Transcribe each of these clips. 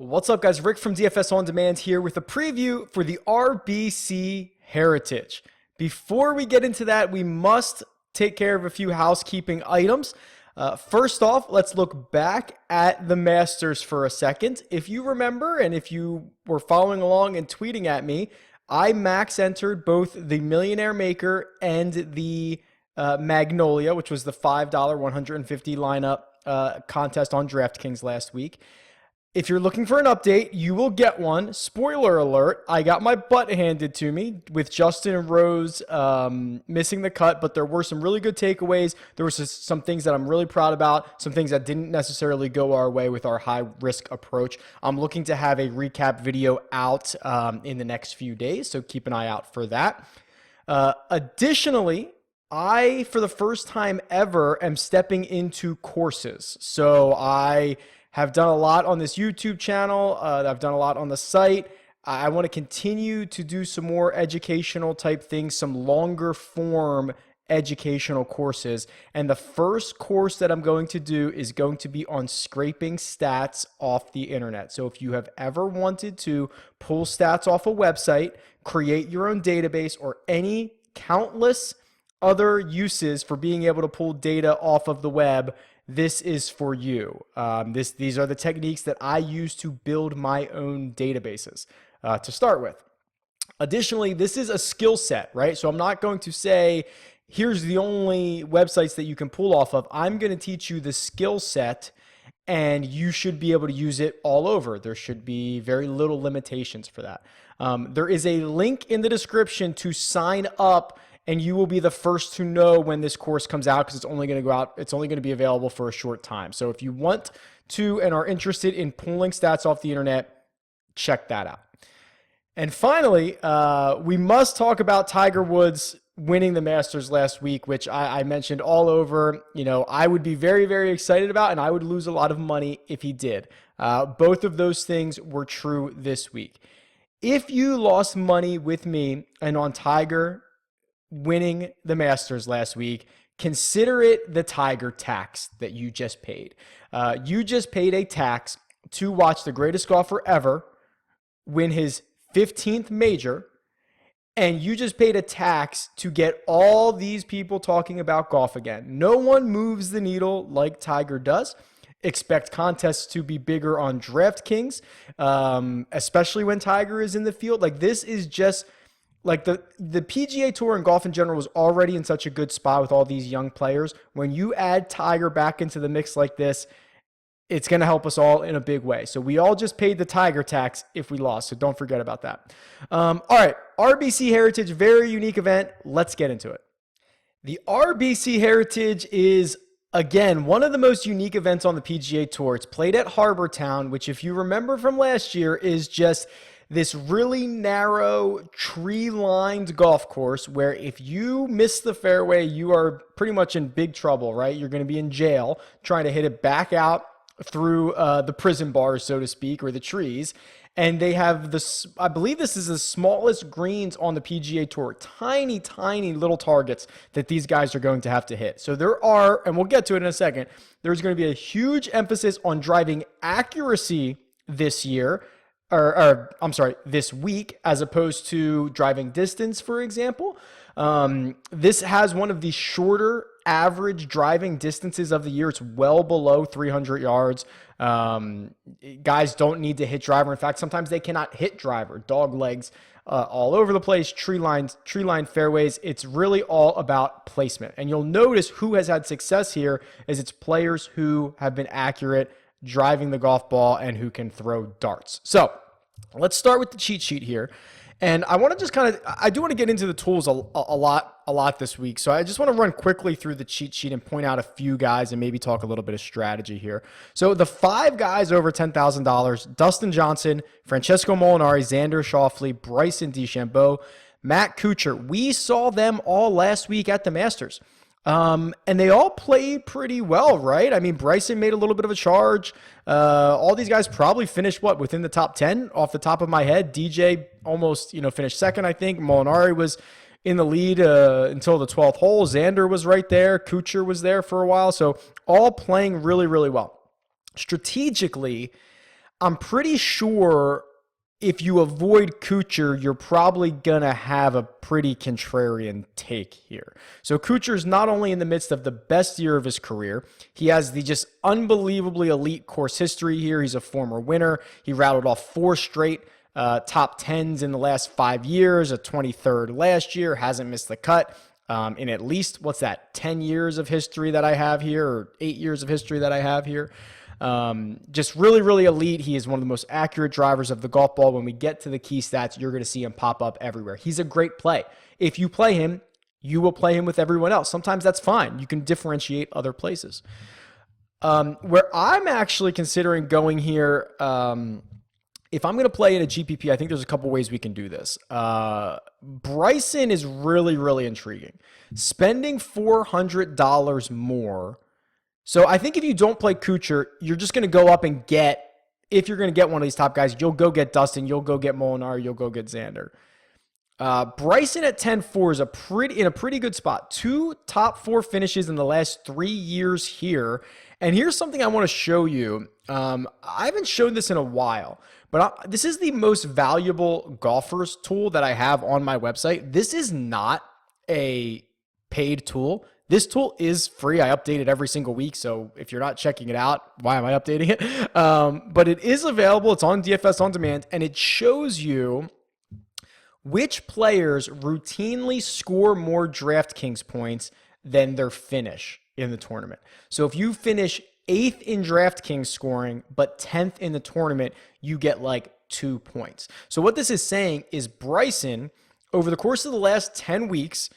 What's up, guys? Rick from DFS On Demand here with a preview for the RBC Heritage. Before we get into that, we must take care of a few housekeeping items. First off, let's look back at the Masters for a second. If you remember, and if you were following along and tweeting at me, I max entered both the Millionaire Maker and the Magnolia, which was the $5 150 lineup contest on DraftKings last week. If you're looking for an update, you will get one. Spoiler alert, I got my butt handed to me with Justin Rose missing the cut, but there were some really good takeaways. There were some things that I'm really proud about, some things that didn't necessarily go our way with our high-risk approach. I'm looking to have a recap video out in the next few days, so keep an eye out for that. Additionally, I, for the first time ever, am stepping into courses. So I have done a lot on this YouTube channel. I've done a lot on the site. I want to continue to do some more educational type things, some longer form educational courses. And the first course that I'm going to do is going to be on scraping stats off the internet. So if you have ever wanted to pull stats off a website, create your own database, or any countless other uses for being able to pull data off of the web, this is for you. These are the techniques that I use to build my own databases to start with. Additionally, this is a skill set, right? So I'm not going to say, here's the only websites that you can pull off of. I'm going to teach you the skill set, and you should be able to use it all over. There should be very little limitations for that. There is a link in the description to sign up, and you will be the first to know when this course comes out, because it's only going to go out. It's only going to be available for a short time. So if you want to and are interested in pulling stats off the internet, check that out. And finally, we must talk about Tiger Woods winning the Masters last week, which I mentioned all over. You know, I would be very, very excited about, and I would lose a lot of money if he did. Both of those things were true this week. If you lost money with me and on Tiger winning the Masters last week, consider it the Tiger tax that you just paid. You just paid a tax to watch the greatest golfer ever win his 15th major, and you just paid a tax to get all these people talking about golf again. No one moves the needle like Tiger does. Expect contests to be bigger on DraftKings, especially when Tiger is in the field. Like, this is just like the PGA Tour and golf in general was already in such a good spot with all these young players. When you add Tiger back into the mix like this, it's going to help us all in a big way. So we all just paid the Tiger tax if we lost, so don't forget about that. All right, RBC Heritage, very unique event. Let's get into it. The RBC Heritage is, again, one of the most unique events on the PGA Tour. It's played at Harbour Town, which, if you remember from last year, is just this really narrow, tree-lined golf course where if you miss the fairway, you are pretty much in big trouble, right? You're going to be in jail trying to hit it back out through the prison bars, so to speak, or the trees. And they have this, I believe this is the smallest greens on the PGA Tour. Tiny, tiny little targets that these guys are going to have to hit. So there are, and we'll get to it in a second, there's going to be a huge emphasis on driving accuracy this year. This week, as opposed to driving distance, for example. This has one of the shorter average driving distances of the year. It's well below 300 yards. Guys don't need to hit driver. In fact, sometimes they cannot hit driver. Dog legs all over the place, tree-lined fairways. It's really all about placement. And you'll notice who has had success here is it's players who have been accurate driving the golf ball and who can throw darts. So let's start with the cheat sheet here. And I want to just I do want to get into the tools a lot this week. So I just want to run quickly through the cheat sheet and point out a few guys and maybe talk a little bit of strategy here. So the 5 guys over $10,000, Dustin Johnson, Francesco Molinari, Xander Schauffele, Bryson DeChambeau, Matt Kuchar. We saw them all last week at the Masters. And they all played pretty well, right? I mean, Bryson made a little bit of a charge. All these guys probably finished, within the top 10 off the top of my head. DJ almost, finished second, I think. Molinari was in the lead until the 12th hole. Xander was right there. Kuchar was there for a while. So all playing really, really well. Strategically, I'm pretty sure if you avoid Kuchar, you're probably going to have a pretty contrarian take here. So Kuchar's not only in the midst of the best year of his career, he has the just unbelievably elite course history here. He's a former winner. He rattled off 4 straight top 10s in the last 5 years, a 23rd last year, hasn't missed the cut in at least, 10 years of history that I have here, or 8 years of history that I have here. Just really, really elite. He is one of the most accurate drivers of the golf ball. When we get to the key stats, you're going to see him pop up everywhere. He's a great play. If you play him, you will play him with everyone else. Sometimes that's fine. You can differentiate other places. Where I'm actually considering going here, if I'm going to play in a GPP, I think there's a couple ways we can do this. Bryson is really, really intriguing. Spending $400 more. So I think if you don't play Kuchar, you're just going to go up and get, if you're going to get one of these top guys, you'll go get Dustin, you'll go get Molinari, you'll go get Xander. Bryson at 10-4 is in a pretty good spot. 2 top 4 finishes in the last 3 years here. And here's something I want to show you. I haven't shown this in a while, but this is the most valuable golfers tool that I have on my website. This is not a paid tool. This tool is free. I update it every single week. So if you're not checking it out, why am I updating it? But it is available. It's on DFS On Demand, and it shows you which players routinely score more DraftKings points than their finish in the tournament. So if you finish 8th in DraftKings scoring, but 10th in the tournament, you get like 2 points. So what this is saying is Bryson, over the course of the last 10 weeks,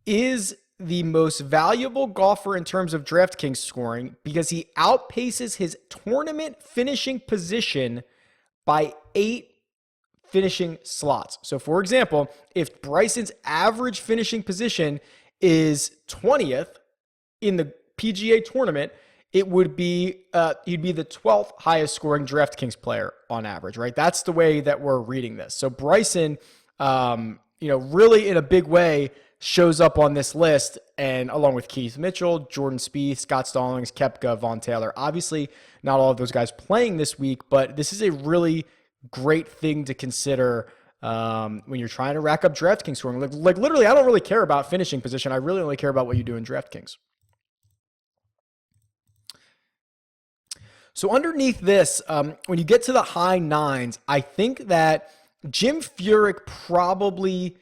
is the most valuable golfer in terms of DraftKings scoring because he outpaces his tournament finishing position by 8 finishing slots. So for example, if Bryson's average finishing position is 20th in the PGA tournament, it would be he'd be the 12th highest scoring DraftKings player on average, right? That's the way that we're reading this. So Bryson, really in a big way shows up on this list, and along with Keith Mitchell, Jordan Spieth, Scott Stallings, Koepka, Vaughn Taylor. Obviously, not all of those guys playing this week, but this is a really great thing to consider when you're trying to rack up DraftKings scoring. Like literally, I don't really care about finishing position. I really only care about what you do in DraftKings. So underneath this, when you get to the high 9s, I think that Jim Furyk probably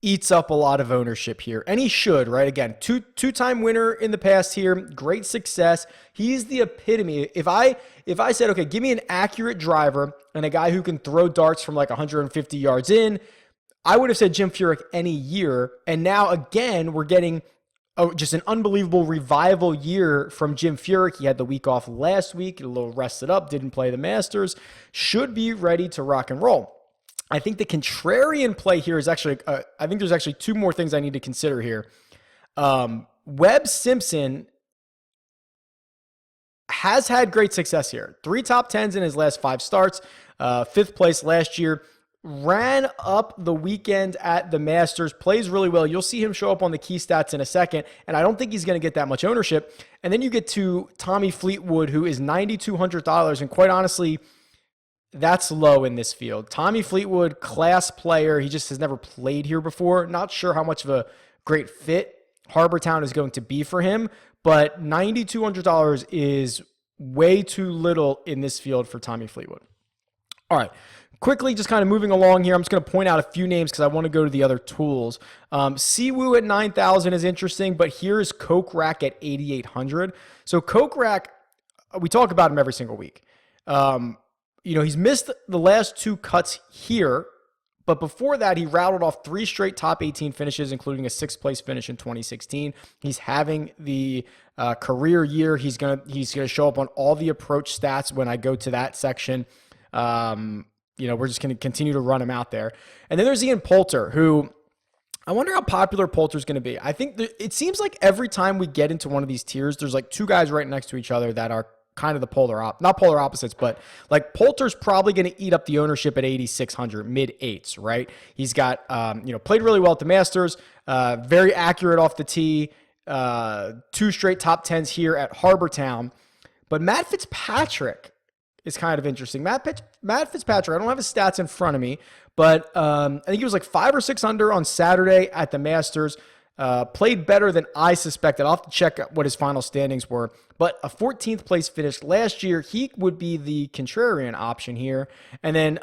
eats up a lot of ownership here, and he should, right? Again, two-time winner in the past here, great success. He's the epitome. If I said, okay, give me an accurate driver and a guy who can throw darts from like 150 yards in, I would have said Jim Furyk any year. And now again, we're getting just an unbelievable revival year from Jim Furyk. He had the week off last week, a little rested up, didn't play the Masters, should be ready to rock and roll. I think the contrarian play here is actually, I think there's actually 2 more things I need to consider here. Webb Simpson has had great success here. 3 top 10s in his last 5 starts, 5th place last year, ran up the weekend at the Masters, plays really well. You'll see him show up on the key stats in a second, and I don't think he's going to get that much ownership. And then you get to Tommy Fleetwood, who is $9,200, and quite honestly, that's low in this field. Tommy Fleetwood, class player. He just has never played here before. Not sure how much of a great fit Harbor Town is going to be for him, but $9,200 is way too little in this field for Tommy Fleetwood. All right. Quickly, just kind of moving along here, I'm just going to point out a few names because I want to go to the other tools. Siwoo at 9,000 is interesting, but here's Kokrak at 8,800. So Kokrak, we talk about him every single week. He's missed the last 2 cuts here, but before that, he rattled off 3 straight top 18 finishes, including a 6th place finish in 2016. He's having the career year. He's gonna show up on all the approach stats when I go to that section. We're just going to continue to run him out there. And then there's Ian Poulter, who I wonder how popular Poulter's going to be. I think it seems like every time we get into one of these tiers, there's like 2 guys right next to each other that are kind of the not polar opposites, but like Poulter's probably going to eat up the ownership at 8,600, mid-8s, right? He's got, played really well at the Masters, very accurate off the tee, 2 straight top 10s here at Harbor Town. But Matt Fitzpatrick is kind of interesting. Matt Fitzpatrick, I don't have his stats in front of me, but I think he was like 5 or 6 under on Saturday at the Masters. Played better than I suspected. I'll have to check what his final standings were, but a 14th place finish last year. He would be the contrarian option here. And then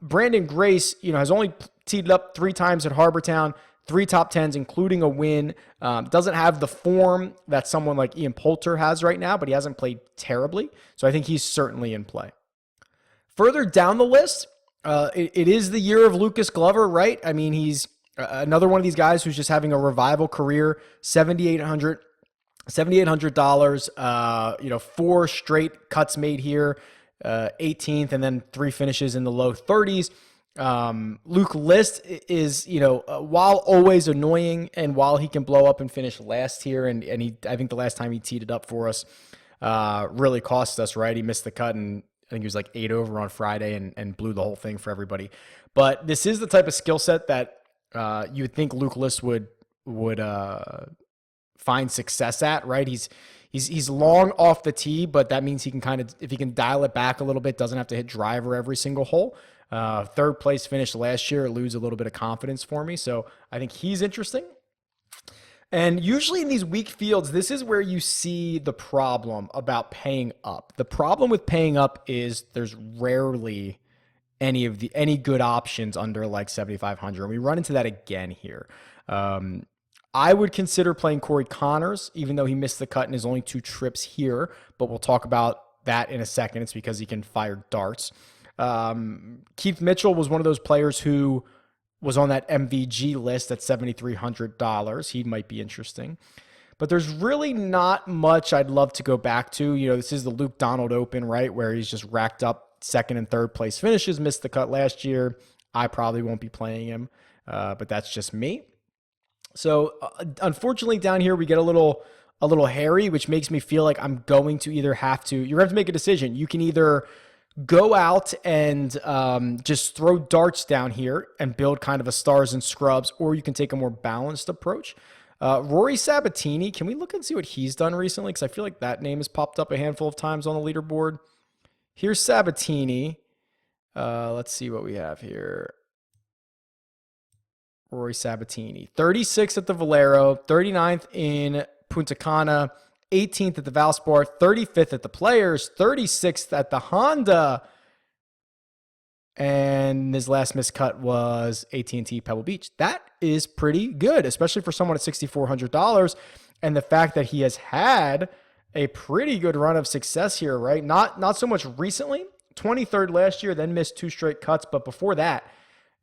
Brandon Grace, has only teed up 3 times at Harbour Town, 3 top 10s, including a win. Doesn't have the form that someone like Ian Poulter has right now, but he hasn't played terribly. So I think he's certainly in play. Further down the list, it is the year of Lucas Glover, right? I mean, he's another one of these guys who's just having a revival career. $7,800, 4 straight cuts made here, 18th, and then 3 finishes in the low 30s. Luke List is, while always annoying, and while he can blow up and finish last here, and I think the last time he teed it up for us really cost us, right? He missed the cut, and I think he was like 8 over on Friday and blew the whole thing for everybody. But this is the type of skill set that you would think Luke List would find success at, right? He's long off the tee, but that means he can kind of, if he can dial it back a little bit, doesn't have to hit driver every single hole. 3rd place finish last year, lose a little bit of confidence for me. So I think he's interesting. And usually in these weak fields, this is where you see the problem about paying up. The problem with paying up is there's rarely any good options under like 7,500. And we run into that again here. I would consider playing Corey Connors, even though he missed the cut in his only 2 trips here, but we'll talk about that in a second. It's because he can fire darts. Keith Mitchell was one of those players who was on that MVG list at $7,300. He might be interesting, but there's really not much I'd love to go back to. This is the Luke Donald Open, right? Where he's just racked up 2nd and 3rd place finishes, missed the cut last year. I probably won't be playing him, but that's just me. So unfortunately down here, we get a little hairy, which makes me feel like I'm going to either you're going to have to make a decision. You can either go out and just throw darts down here and build kind of a stars and scrubs, or you can take a more balanced approach. Rory Sabatini, can we look and see what he's done recently? Because I feel like that name has popped up a handful of times on the leaderboard. Here's Sabatini. Let's see what we have here. Rory Sabatini, 36th at the Valero, 39th in Punta Cana, 18th at the Valspar, 35th at the Players, 36th at the Honda, and his last missed cut was AT&T Pebble Beach. That is pretty good, especially for someone at $6,400, and the fact that he has had a pretty good run of success here, right? Not so much recently, 23rd last year, then missed 2 straight cuts, but before that,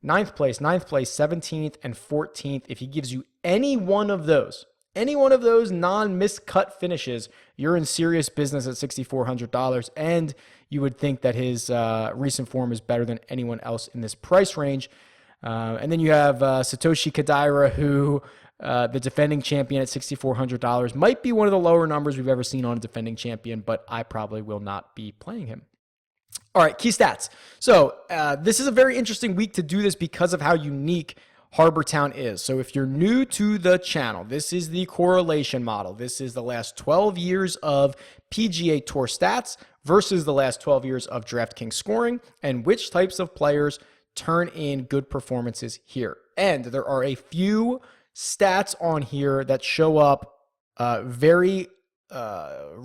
9th place, 17th, and 14th. If he gives you any one of those non-missed cut finishes, you're in serious business at $6,400. And you would think that his recent form is better than anyone else in this price range. And then you have Satoshi Kodaira, who the defending champion at $6,400 might be one of the lower numbers we've ever seen on a defending champion, but I probably will not be playing him. All right, key stats. So this is a very interesting week to do this because of how unique Harbour Town is. So if you're new to the channel, this is the correlation model. This is the last 12 years of PGA Tour stats versus the last 12 years of DraftKings scoring, and which types of players turn in good performances here. And there are a few stats on here that show up very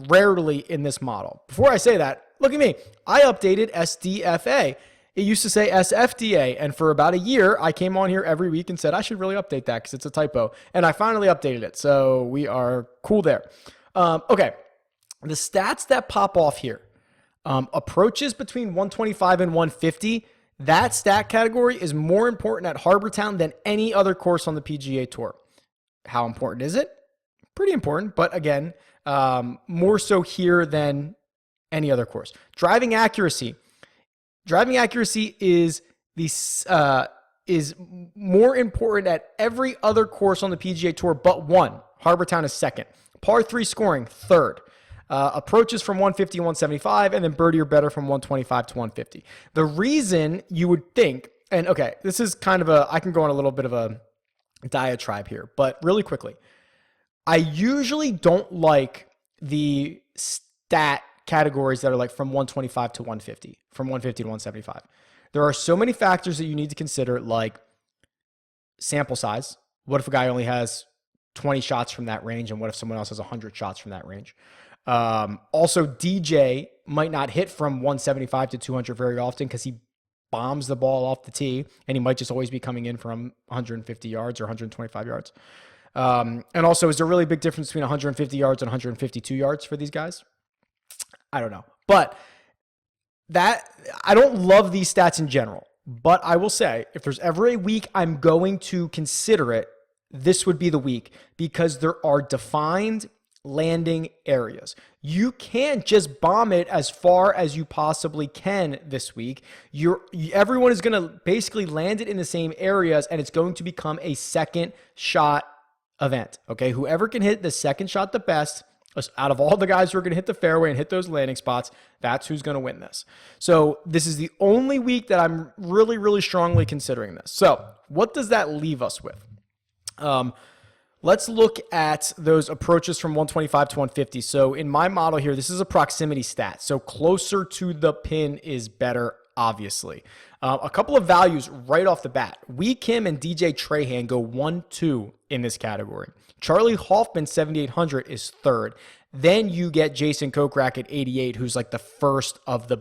rarely in this model. Before I say that, look at me. I updated SDFA. It used to say SFDA, and for about a year, I came on here every week and said I should really update that because it's a typo, and I finally updated it, so we are cool there. Okay, the stats that pop off here, approaches between 125 and 150, that stat category is more important at Harbour Town than any other course on the PGA Tour. How important is it? Pretty important, but again, more so here than any other course. Driving accuracy. Driving accuracy is more important at every other course on the PGA Tour but one. Harbour Town is second. Par 3 scoring, third. Approaches from 150 to 175, and then birdie or better from 125 to 150. The reason you would think, and okay, this is kind of I can go on a little bit of a diatribe here, but really quickly, I usually don't like the stat categories that are like from 125 to 150, from 150 to 175. There are so many factors that you need to consider, like sample size. What if a guy only has 20 shots from that range, and what if someone else has 100 shots from that range? Also, DJ might not hit from 175 to 200 very often because he bombs the ball off the tee, and he might just always be coming in from 150 yards or 125 yards. And also, is there a really big difference between 150 yards and 152 yards for these guys? I don't know. But I don't love these stats in general. But I will say, if there's ever a week I'm going to consider it, this would be the week, because there are defined landing areas. You can't just bomb it as far as you possibly can this week. Everyone is going to basically land it in the same areas, and it's going to become a second shot event. Okay, whoever can hit the second shot the best out of all the guys who are going to hit the fairway and hit those landing spots, that's who's going to win this. So this is the only week that I'm really, really strongly considering this. So what does that leave us with? Let's look at those approaches from 125 to 150. So in my model here, this is a proximity stat. So closer to the pin is better, obviously. A couple of values right off the bat. Wee Kim and DJ Trahan go 1-2 in this category. Charlie Hoffman, 7,800, is third. Then you get Jason Kokrak at 88, who's like the first of the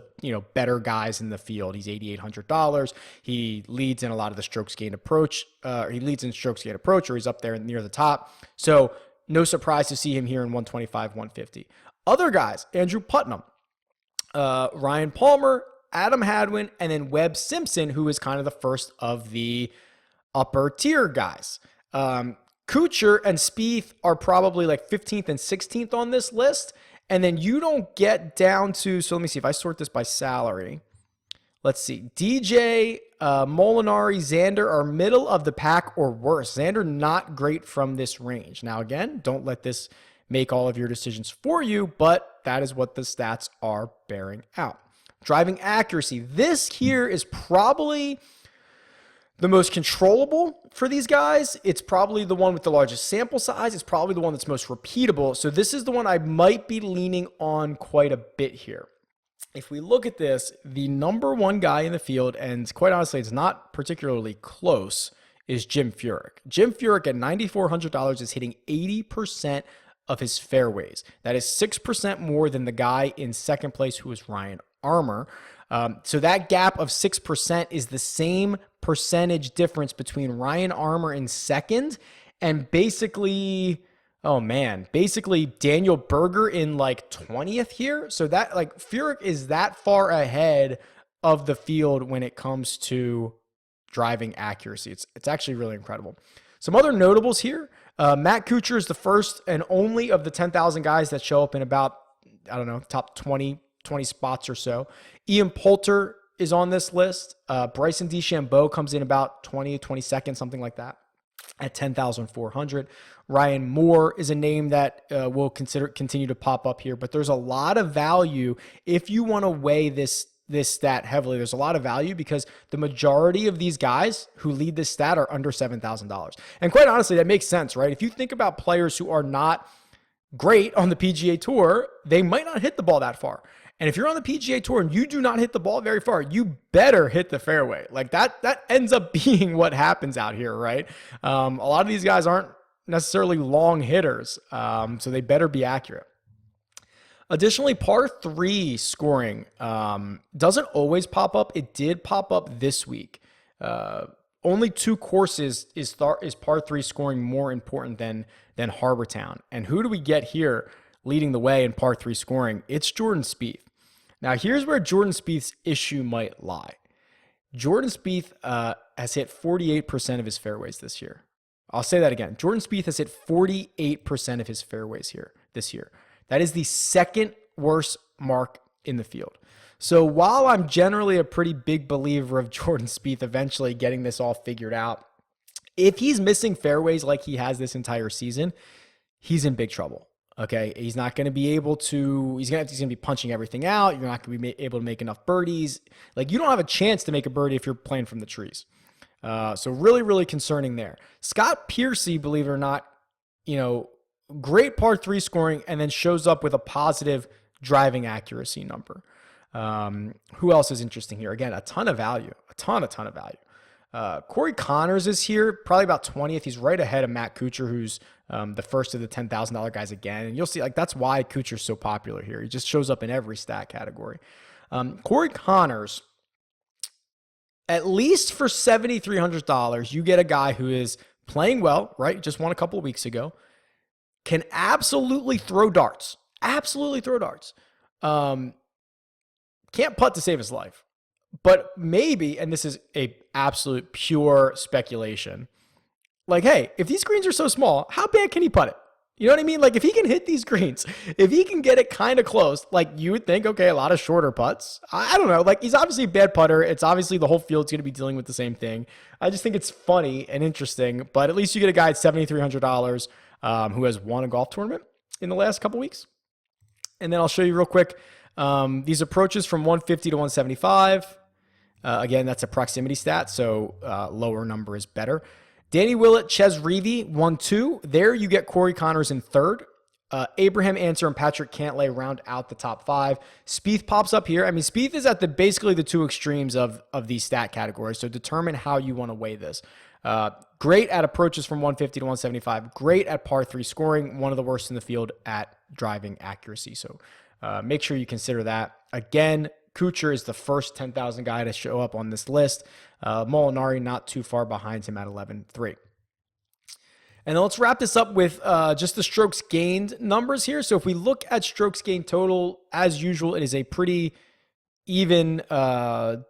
better guys in the field. He's $8,800. He leads in a lot of the strokes gained approach. Or he's up there near the top. So no surprise to see him here in 125, 150. Other guys, Andrew Putnam, Ryan Palmer, Adam Hadwin, and then Webb Simpson, who is kind of the first of the upper tier guys. Kuchar and Spieth are probably like 15th and 16th on this list. And then you don't get down to, so let me see if I sort this by salary. Let's see. DJ, Molinari, Xander are middle of the pack or worse. Xander not great from this range. Now, again, don't let this make all of your decisions for you, but that is what the stats are bearing out. Driving accuracy. This here is probably the most controllable for these guys. It's probably the one with the largest sample size. It's probably the one that's most repeatable. So this is the one I might be leaning on quite a bit here. If we look at this, the number one guy in the field, and quite honestly, it's not particularly close, is Jim Furyk. Jim Furyk at $9,400 is hitting 80% of his fairways. That is 6% more than the guy in second place, who is Ryan Armour. So that gap of 6% is the same percentage difference between Ryan Armour in second and basically Daniel Berger in like 20th here. So that, like, Furyk is that far ahead of the field when it comes to driving accuracy. It's actually really incredible. Some other notables here. Matt Kuchar is the first and only of the 10,000 guys that show up in about, top 20 spots or so. Ian Poulter is on this list. Bryson DeChambeau comes in about 20, 22nd, something like that, at 10,400. Ryan Moore is a name that will continue to pop up here, but there's a lot of value if you want to weigh this stat heavily. There's a lot of value because the majority of these guys who lead this stat are under $7,000. And quite honestly, that makes sense, right? If you think about players who are not great on the PGA Tour, they might not hit the ball that far. And if you're on the PGA Tour and you do not hit the ball very far, you better hit the fairway. Like that ends up being what happens out here, right? A lot of these guys aren't necessarily long hitters, so they better be accurate. Additionally, par 3 scoring doesn't always pop up. It did pop up this week. Only 2 courses is par 3 scoring more important than Harbor Town. And who do we get here leading the way in par 3 scoring? It's Jordan Spieth. Now, here's where Jordan Spieth's issue might lie. Jordan Spieth has hit 48% of his fairways this year. I'll say that again. Jordan Spieth has hit 48% of his fairways this year. That is the second worst mark in the field. So while I'm generally a pretty big believer of Jordan Spieth eventually getting this all figured out, if he's missing fairways like he has this entire season, he's in big trouble. Okay, he's not going to be able to, he's going to be punching everything out. You're not going to be able to make enough birdies. Like, you don't have a chance to make a birdie if you're playing from the trees. So really, really concerning there. Scott Piercy, believe it or not, great par 3 scoring, and then shows up with a positive driving accuracy number. Who else is interesting here? Again, a ton of value, a ton of value. Corey Connors is here, probably about 20th. He's right ahead of Matt Kuchar, who's the first of the $10,000 guys again. And you'll see, like, that's why Kuchar's so popular here. He just shows up in every stat category. Corey Connors, at least for $7,300, you get a guy who is playing well, right? Just won a couple of weeks ago. Can absolutely throw darts. Absolutely throw darts. Can't putt to save his life. But maybe, and this is a absolute pure speculation, like, hey, if these greens are so small, how bad can he putt it? You know what I mean? Like, if he can hit these greens, if he can get it kind of close, like, you would think, okay, a lot of shorter putts. I don't know. Like, he's obviously a bad putter. It's obviously the whole field's going to be dealing with the same thing. I just think it's funny and interesting. But at least you get a guy at $7,300 who has won a golf tournament in the last couple weeks. And then I'll show you real quick these approaches from 150 to 175. Again, that's a proximity stat, so lower number is better. Danny Willett, Ches Reavie, 1-2. There you get Corey Connors in third. Abraham Ancer and Patrick Cantlay round out the top five. Spieth pops up here. I mean, Spieth is at basically the two extremes of these stat categories, so determine how you want to weigh this. Great at approaches from 150 to 175. Great at par 3 scoring. One of the worst in the field at driving accuracy. So make sure you consider that. Again, Kuchar is the first 10,000 guy to show up on this list. Molinari not too far behind him at 11.3. And then let's wrap this up with just the strokes gained numbers here. So if we look at strokes gained total, as usual, it is a pretty even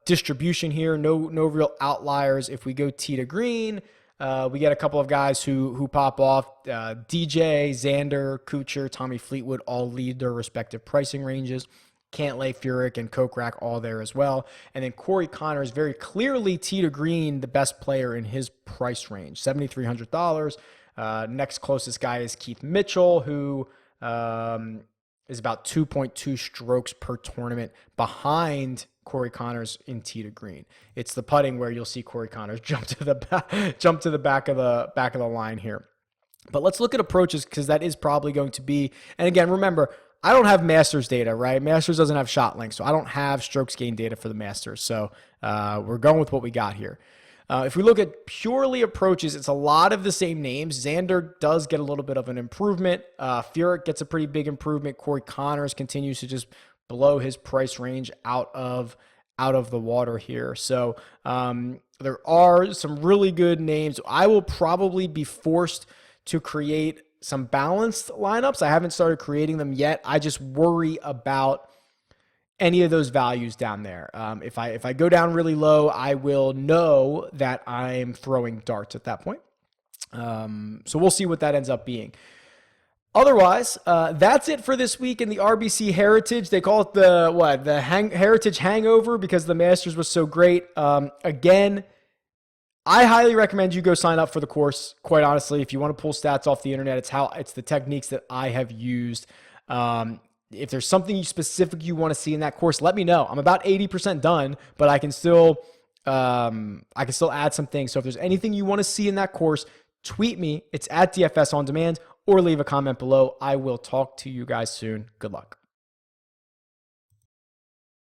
distribution here. No real outliers. If we go tee to green, we get a couple of guys who pop off. DJ, Xander, Kuchar, Tommy Fleetwood all lead their respective pricing ranges. Cantlay, Furyk, and Kokrak all there as well. And then Corey Connors, very clearly tee to green, the best player in his price range, $7,300. Next closest guy is Keith Mitchell, who is about 2.2 strokes per tournament behind Corey Connors in tee to green. It's the putting where you'll see Corey Connors jump to the back of the line here. But let's look at approaches, because that is probably going to be, and again, remember, I don't have Masters data, right? Masters doesn't have shot length, so I don't have strokes gained data for the Masters. So we're going with what we got here. If we look at purely approaches, it's a lot of the same names. Xander does get a little bit of an improvement. Furyk gets a pretty big improvement. Corey Connors continues to just blow his price range out of the water here. So there are some really good names. I will probably be forced to create some balanced lineups. I haven't started creating them yet. I just worry about any of those values down there. If I go down really low, I will know that I'm throwing darts at that point. So we'll see what that ends up being. Otherwise, that's it for this week in the RBC Heritage. They call it the Heritage Hangover because the Masters was so great. Again, I highly recommend you go sign up for the course. Quite honestly, if you want to pull stats off the internet, it's the techniques that I have used. If there's something specific you want to see in that course, let me know. I'm about 80% done, but I can still add some things. So if there's anything you want to see in that course, tweet me. It's at DFS On Demand, or leave a comment below. I will talk to you guys soon. Good luck.